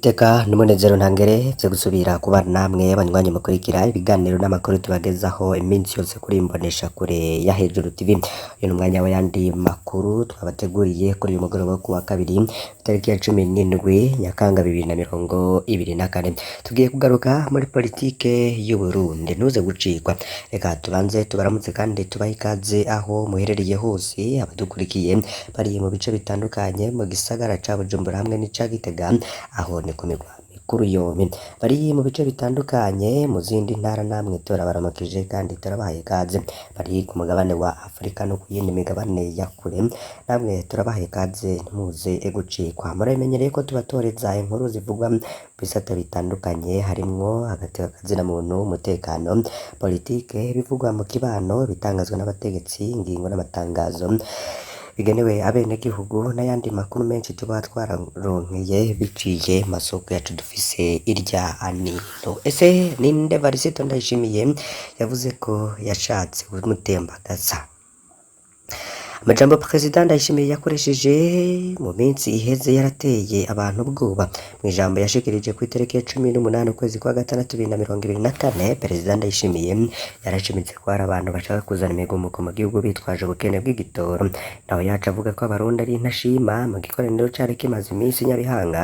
Iteka n'umunezero ntangere vyo gusubira kubana namwe abanywanyi mukurikira ibiganiro n'amakuru tubagezaho iminsi yose kuri imbonesha kure ya Hejuru TV. Uyu n'umwanya w'ayandi makuru twabateguriye kuri uyu mugoroba wo kuwa kabiri itariki ya 17 Nyakanga 2024. Tugiye kugaruka muri politike y'u Burundi, ntuze gucikwa. Reka tubanze tubaramutse kandi tubahe ikaze aho muherereye hose abadukurikiye bari mu bice bitandukanye mu gisagara ca Bujumbura hamwe n'ica Gitega, aho ni ku migwa mikuru yompi. Bari mu bice bitandukanye mu zindi ntara namwe turabaramukije kandi turabahaye ikaze. Bari ku mugabane wa Afrika no ku yindi migabane ya kure, namwe turabahaye ikaze ntimuze gucikwa. Muramenyereye ko tubatoreza inkuru zivugwa mu bisata bitandukanye harimwo hagati y'akazina muntu, umutekano, politike, bivugwa mu kibano, bitangazwa n'abategetsi, ingingo n'amatangazo bigenewe abenegihugu n'ayandi makuru menshi tuba twararonkeye biciye masoko yacu dufise irya anito. Ese ninde Varisito Ndayishimiye yavuze ko yashatse kumutembagaza? Amajambo President Ndayishimiye yakoresheje mu minsi iheze yarateye abantu ubwoba. Mu ijambo yashikirije ku itariki ya 18 ukwezi kwa gatandatu 2024, President Ndayishimiye yarashimitse ko hari abantu bashaka kuzana imigumuko mu gihugu bitwaje ubukene bw'igitoro. Naho yaca avuga ko abarundi ari intashima mu gikoraniro cari kimaze iminsi Nyabihanga.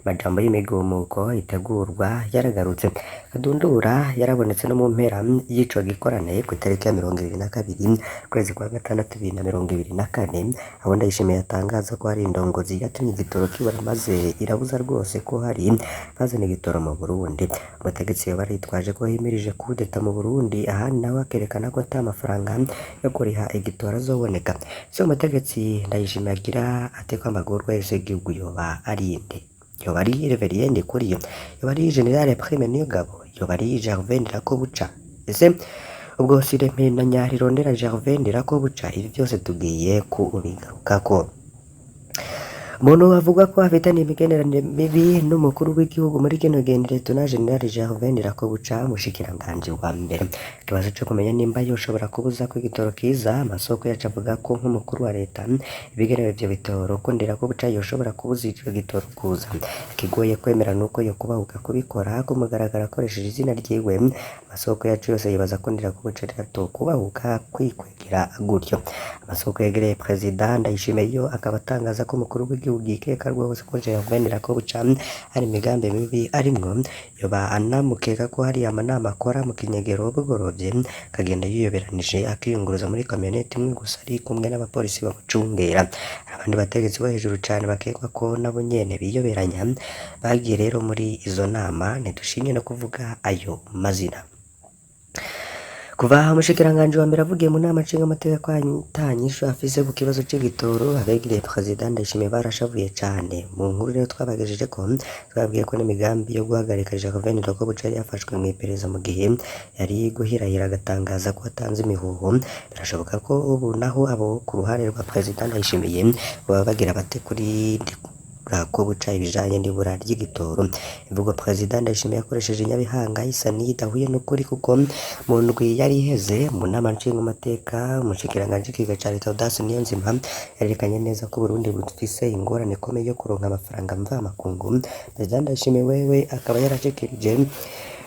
Amajambo y'imigumuko itegurwa yaragarutse. Kadundura yarabonetse no mu mpera y'ico gikorane ku itariki ya 22 ukwezi kwa gatandatu 2024, aho Ndayishimiye yatangaza ko hari indongozi yatumye igitoro kibura maze irabuza rwose ko hari bazana igitoro mu Burundi. Umutegetsi baritwaje ko yimirije kudeta mu Burundi, ahandi nawe akerekana ko ata mafaranga yo kuriha igitoro azoboneka. So umutegetsi Ndayishimiye agira ate ko amagorwa yose y'igihugu yoba ari inde? Yoba ari Reverien Kuriyo? Yoba ari General Prime Niyogabo? Yoba ari Gervais Ndirakobuca? Ese ubwo Sirempe na Nyarirondera Gervais Ndirakobuca? Ibi byose tugiye kubigarukako. Umuntu avuga ko afitanye imigenderanire mibi n'umukuru w'igihugu muri kino gendere tuna General Gervais Ndirakobuca, mushikiranganje wa mbere. Ikibazo cyo kumenya nimba yoshobora kubuza ko igitoro kiza, amasoko yacu avuga ko nk'umukuru wa leta ibigenewe ivyo bitoro ko Ndirakobuca yoshobora kubuza ico gitoro kuza. Kigoye kwemera nuko yo kubahuka kubikora ko mugaragara akoresheje izina ryiwe. Amasoko yacu yose yibaza ko Ndirakobuca rero kubahuka kwikwegera gutyo. Amasoko yegereye President Ndayishimiye yo akaba atangaza ko umukuru w'igihugu ikeka rwose ko Gervais Ndirakobuca hari imigambi mibi arimwo, yoba anamukeka ko hari amanama akora mu kinyegero bugorovye kagenda yiyoberanije akiyunguruza muri kamionete imwe gusa ari kumwe n'abapolisi bamucungera. Abandi bategetsi bo hejuru cyane bakekwa ko nabo nyene biyoberanya bagiye rero muri izo nama, ntidushimye no kuvuga ayo mazina. Kuva umushikiranganje wa mbere avugiye mu nama nshinga amategeko atanyisho afise ku kibazo c'igitoro, abegereye President Ndayishimiye barashavuye cane. Mu nkuru rero twabagejeje ko twabwiye ko n'imigambi yo guhagarika Gervais Ndirakobuca yari yafashwe mu iperereza mu gihe yari guhirahira agatangaza ko atanze imihuho. Birashoboka ko ubu naho abo ku ruhare rwa President Ndayishimiye baba bagira bate kuri Ndirakobuca ibijanye n'ibura ry'igitoro. Imvugo President Ndayishimiye yakoresheje Nyabihanga isa n'iyidahuye n'ukuri, kuko mu ndwi yari iheze mu nama nshingamateka umushikiranganje w'ikiga ca leta Audace Niyonzima yarerekanye neza ko Burundi bufise ingorane ikomeye yo kuronka amafaranga mvamakungu. President Ndayishimiye wewe akaba yarashikirije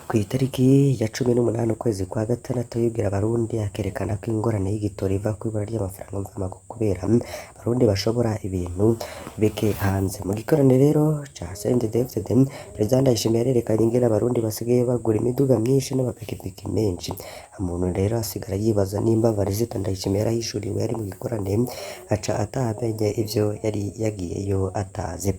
ku itariki ya 18 ukwezi kwa gatandatu yibwira abarundi akerekana ko ingorane y'igitoro iva ku ibura ry'amafaranga mvamakungu kubera abarundi bashobora ibintu bike hanze. Mu gikorane rero ca CNDD-FDD, President Ndayishimiye yarerekanye ingene abarundi basigaye bagura imiduga myinshi n'amapikipiki menshi. Umuntu rero asigara yibaza nimba Varisito Ndayishimiye yarahishuriwe yari mu gikorane aca atamenye ivyo yari yagiyeyo atazi.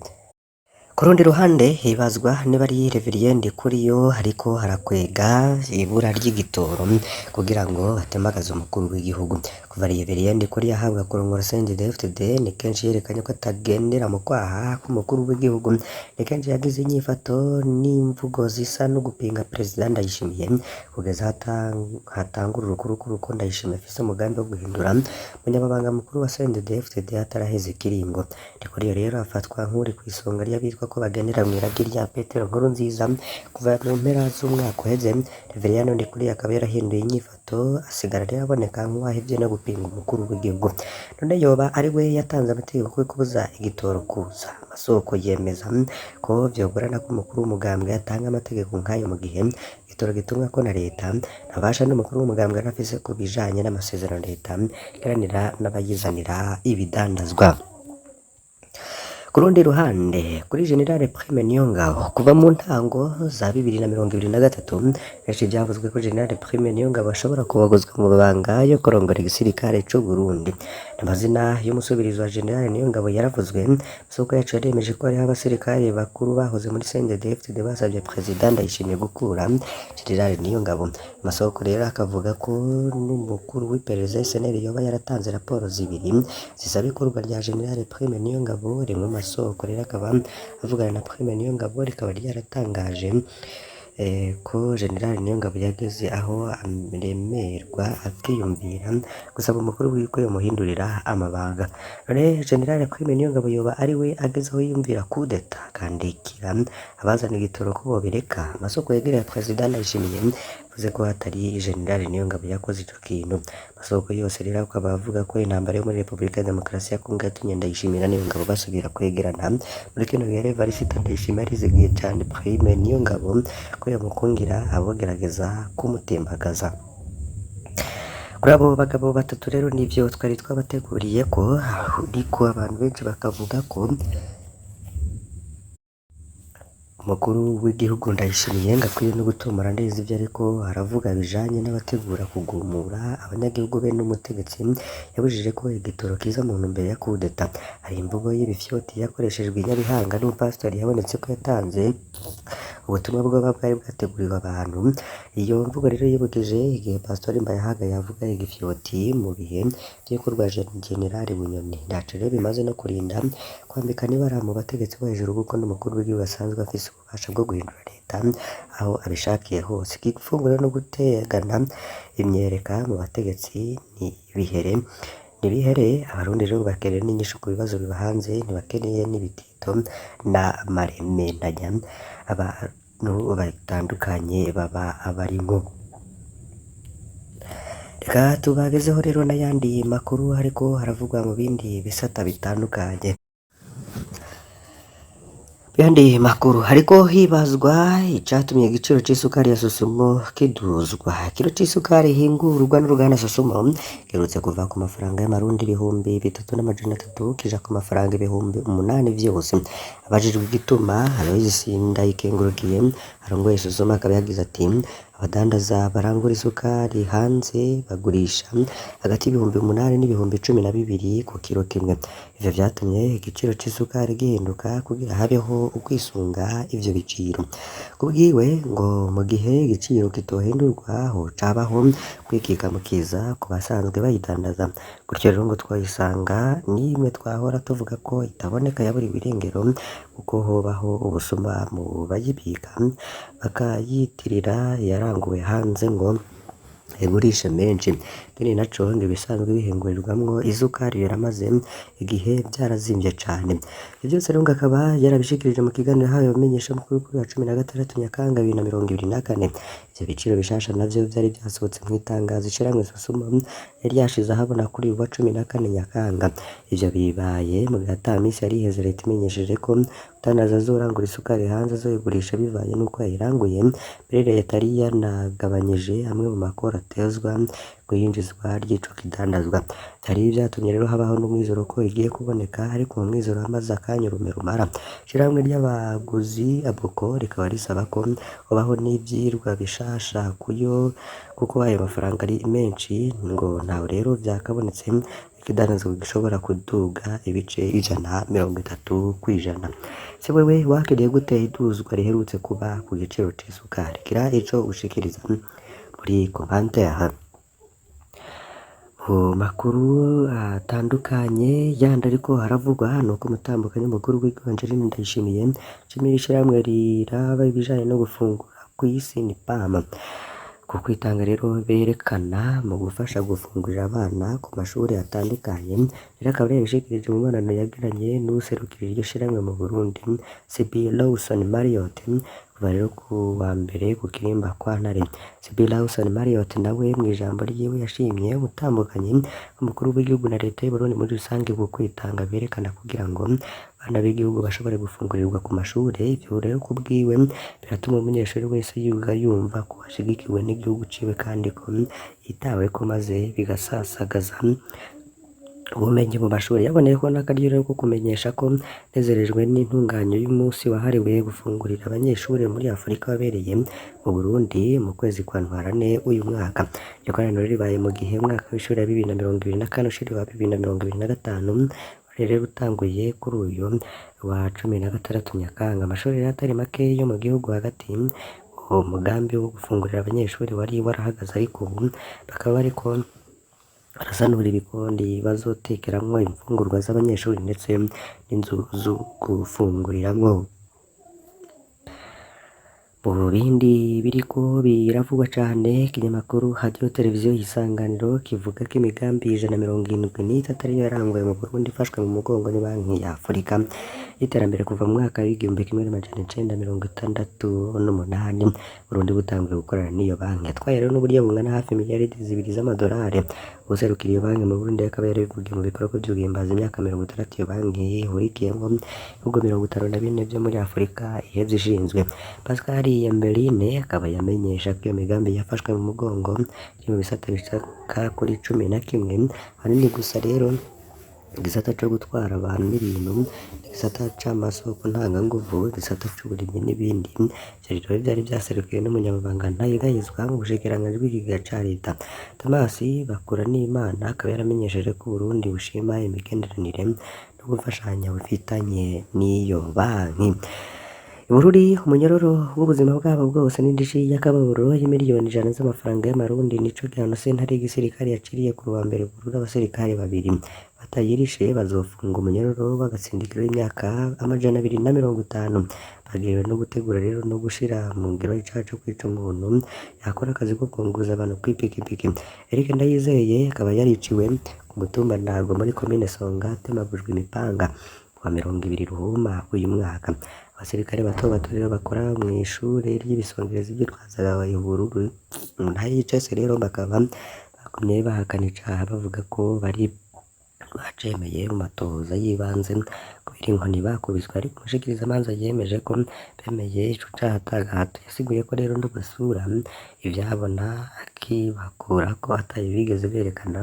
Ku rundi ruhande hibazwa niba ari Reverien Kuriyo ariko harakwega ibura ry'igitoro kugira ngo atembagaze umukuru w'igihugu. Kuva Reverien Kuriyo ahabwa kurongora CNDD-FDD, ni kenshi yerekanye ko atagendera mu kwaha k'umukuru w'igihugu. Ni kenshi yagize inyifato n'imvugo zisa no gupinga President Ndayishimiye kugeza hatangura urukuru ko Ndayishimiye afise umugambi wo guhindura umunyamabanga mukuru wa CNDD-FDD ataraheze ikiringo. Kuriyo rero afatwa nk'uri ku isonga ry'abitwa ko bagendera mw'iragi rya Petero Nkurunziza kuva mu mpera z'umwaka uheze. Reveriyano Ndikuriyo akaba yarahinduye inyifato asigara rero aboneka nk'uwahevye no gupinga umukuru w'igihugu. None yoba ari we yatanze amategeko yo kubuza igitoro kuza? Amasoko yemeza ko vyogorana ko umukuru w'umugambwe yatanga amategeko nk'ayo mu gihe igitoro gitumwa ko na leta ntabasha n'umukuru w'umugambwe arafise ku bijanye n'amasezerano leta iharanira n'abayizanira ibidandazwa. Ku rundi ruhande kuri General Prime Niyongabo kuva mu ntango za 2023 benshi byavuzwe ko General Prime Niyongabo ashobora kubagozwa mu mabanga yo kurongora igisirikare c'u Burundi. Amazina y'umusubirizi wa General Niyongabo yaravuzwe, isoko yacu yaremeje ko hariho abasirikare bakuru bahoze muri CNDD-FDD basabye President Ndayishimiye gukura General Niyongabo. Amasoko rero akavuga ko n'umukuru w'iperereza SNL yoba yaratanze raporo zibiri zisaba ikorwa rya General Prime Niyongabo. Rimwe mu masoko rero akaba avugana na Prime Niyongabo rikaba ryaratangaje ko General Niyongabo yageze aho aremerwa akiyumvira gusaba umukuru w'iko yomuhindurira amabanga. None General Prime Niyongabo yoba ari we ageze aho yumvira kudeta akandikira abazana igitoro ko bobireka? Amasoko yegereye President Ndayishimiye yavuze ko hatari General Niyongabo yakoze ico kintu. Amasoko yose rero akaba avuga ko intambara yo muri Republika ya Demokarasi ya Kongo yatumye Ndayishimiye na Niyongabo basubira kwegerana. Muri kino gihe Evariste Ndayishimiye arizigiye cane Prime Niyongabo ko yamukungira abogerageza kumutembagaza. Kuri abo bagabo batatu rero nivyo twari twabateguriye ko, ariko abantu benshi bakavuga ko umukuru w'igihugu Ndayishimiye ngo akwiye no gutomora neza ivyo ariko aravuga bijanye n'abategura kugumura abanyagihugu be n'umutegetsi yabujije ko igitoro kiza mu ntumbero ya kudeta. Hari imvugo y'ibifyoti yakoreshejwe i Nyabihanga n'umupasitori yabonetse ko yatanze ubutumwa bwoba bwari bwateguriwe abantu. Iyo mvugo rero yibukije igihe Pastori Mbayahaga yavuga igifyoti mu bihe vy'uko rwa General Bunyoni. Ntaco rero bimaze no kurinda kwambika n'ibara mu bategetsi bo hejuru kuko n'umukuru w'igihugu asanzwe afise ububasha bwo guhindura leta aho abishakiye hose. Iki gifunguro no gutegana imyereka mu bategetsi nibihere. Abarundi rero bakeneye n'inyishu ku bibazo biba hanze, ntibakeneye n'ibitito na marementanya abantu batandukanye baba abarimwo. Reka tubagezeho rero n'ayandi makuru ariko haravugwa mu bindi bisata bitandukanye. Yandi makuru hariko hibazwa icatumye igiciro c'isukari ya Sosumo kiduzwa. Kilo c'isukari hingurwa n'uruganda Sosumo giherutse kuva ku mafaranga y'amarundi 3,300 kija ku mafaranga 8,000 vyose. Abajijwe igituma Aloys Sindayikengurukiye arongoye Sosumo akaba yagize ati abadandaza barangura isukari hanze bagurisha hagati y'8,000 n'12,000 ku kilo kimwe. Ivyo vyatumye igiciro c'isukari gihinduka kugira habeho ukwisunga ivyo biciro. Kubwiwe ngo mu gihe igiciro kitohindurwa ho cabaho kwikika mukiza ku basanzwe bayidandaza. Gutyo rero ngo twayisanga nimwe twahora tuvuga ko itaboneka yaburiwe irengero kuko hobaho ubusuma mu bayibika bakayitirira yaranguwe hanze ngo igurisha menshi. Kini naco ngo ibisanzwe bihingurirwamwo isukari yaramaze igihe byarazimvye cane. Ivyo byose rero akaba yarabishikirije mu kiganiro hayo bamenyesha mukuru kuri 16 Nyakanga 2024. Ivyo biciro bishasha navyo vyari byasohotse mu itangazo ishiramwe Sosumo yari yashize ahabona kuri 14 Nyakanga. Ivyo bibaye mu gatamisi yari iheze leta imenyesheje ko utandaza azorangura isukari hanze azoyigurisha bivanye n'uko yayiranguye. Mbere leta yari yanagabanyije amwe mu makoro atezwa kuyinjizwa ry'ico kidandazwa. Hari vyatumye rero habaho n'umwizero ko igiye kuboneka, ariko mu mwizero hamaze akanya rumara. Ishiramwe ry'abaguzi Abuko rikaba risaba ko habaho n'ivyirwa bishasha kuko ayo mafaranga ari menshi ngo ntawe rero vyakabonetse ikidandazwa gishobora kuduga ibice 130 kw'ijana. Se wewe wakiriye gute iduzwa riherutse kuba ku giciro c'isukari? Gira ico ushikiriza muri commentaire. Makuru atandukanye yandi ariko haravugwa nuko umutambukanyi mukuru w'igihugu Angeline Ndayishimiye ishirahamwe riraba ibijanye no gufungura kw'isi ni PAM ku kwitanga rero berekana mu gufasha gufungurira abana ku mashuri atandukanye rero akaba yabishikirije mu mibonano yagiranye n'userukira iryo shirahamwe mu Burundi CB Lawson Marriott kuva rero ku wa mbere ku kirimba kwa Ntare. CB Lawson Marriott nawe mu ijambo ryiwe yashimye ubutandukanye umukuru w'igihugu na leta y'u Burundi muri rusange ku kwitanga berekana kugira ngo abana b'igihugu bashobore gufungurirwa ku mashuri. Ivyo rero kubwiwe biratuma umunyeshuri wese yiga yumva ko ashigikiwe n'igihugu ciwe kandi ko yitaweko maze bigasasagaza ubumenyi mu mashuri. Yaboneyeho n'akaryo rero ko kumenyesha ko nezerejwe n'intunganyo y'umunsi wahariwe gufungurira abanyeshuri muri Afurika wabereye mu Burundi mu kwezi kwa Ntwarante uyu mwaka. Iryo koraniro ribaye mu gihe umwaka w'ishuri wa 2024 ushiri wa 2025 rero utanguye kuri uyu wa 16 Nyakanga. Amashuri rero atari make yo mu gihugu hagati uwo mugambi wo gufungurira abanyeshuri wari warahagaze ariko ubu bakaba bariko barasanura ibikondi bazotekeramwo imfungurwa z'abanyeshuri ndetse n'inzu zo gufunguriramwo. Mu bindi biriko biravugwa cane ikinyamakuru Radio Televiziyo Isanganiro kivuga ko imigambi 173 ariyo yaranguwe mu Burundi ifashwe mu mugongo ni Banki ya Afurika y'iterambere kuva mu mwaka w'igihumbi kimwe n'amajana icenda mirongo itandatu n'umunani. Burundi butanguye gukorana n'iyo banki yatwaye rero n'uburyo bungana hafi miliyaridi 2 z'amadolari. Userukira iyo banki mu Burundi akaba yarabivugiye mu bikorwa vyo guhimbaza imyaka 60 iyo banki ihurikiyemwo ibihugu 54 vyo muri Afurika ihevye ishinzwe. Pascal Yambeline akaba yamenyesha ko iyo migambi yafashwe mu mugongo iri mu bisata bishaka kuri 11 hanini gusa rero igisata co gutwara abantu n'ibintu, igisata c'amasoko ntanganguvu, igisata c'uburimyi n'ibindi. Ivyo rero vyari vyaserukiwe n'umunyamabanga ntayegayezwa mu bushikiranganji bw'ikigega ca leta Thomas Bakuranimana akaba yaramenyesheje ko Burundi bushima imigenderanire no gufashanya bufitanye n'iyo banki. Bururi umunyororo w'ubuzima bwabo bwose n'indishi y'akababaro y'imiliyoni 100 z'amafaranga y'amarundi nico gihano sentare y'igisirikare yaciriye ku wa mbere Bururi abasirikare babiri batayirishe bazofunga umunyororo bagatsindikira imyaka 250 bagiriwe no gutegura rero no gushira mu ngiro icaha co kwica umuntu yakora akazi ko kunguza abantu kw'ipikipiki. Eric Ndayizeye akaba yariciwe ku mutumba Ndago muri komine Songa temagujwe imipanga wa 20 Ruhuma uyu mwaka. Abasirikare bato rero bakora mu ishure ry'ibisongerezi byitwazaga Bururi ntayicese rero bakaba bakomye bahakana icaha bavuga ko bari bacemeye mu matohoza yibanze kubera inkoni bakubiswe, ariko umushikiriza amanza yemeje ko bemeye ico caha atagahato. Yasiguye ko rero ndubasura ivyabona akibakura ko ataye bigeze berekana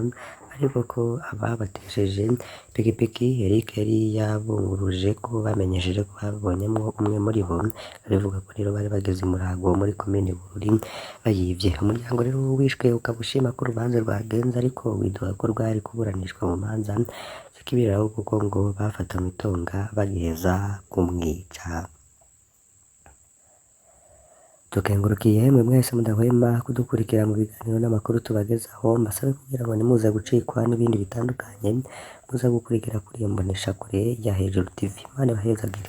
ariko ko ababatesheje pikipiki Eric yari yabunguruje ko bamenyesheje ko babonyemwo umwe muri bo abivuga ko rero bari bageze Murago muri komine Bururi bayivye. Umuryango rero wishwe ukabushima ko urubanza rwagenze ariko widoga ko rwari kuburanishwa mu manza zikibiraho kuko ngo bafatanywe itonga bagiheza kumwica. Tukengurukiye mwe mwese mudahwema kudukurikira mu biganiro n'amakuru tubagezaho. Mbasabe kugira ngo nimuze gucikwa n'ibindi bitandukanye muza gukurikira kuri iyo mboneshakure ya Hejuru TV. Imana ibahezagire.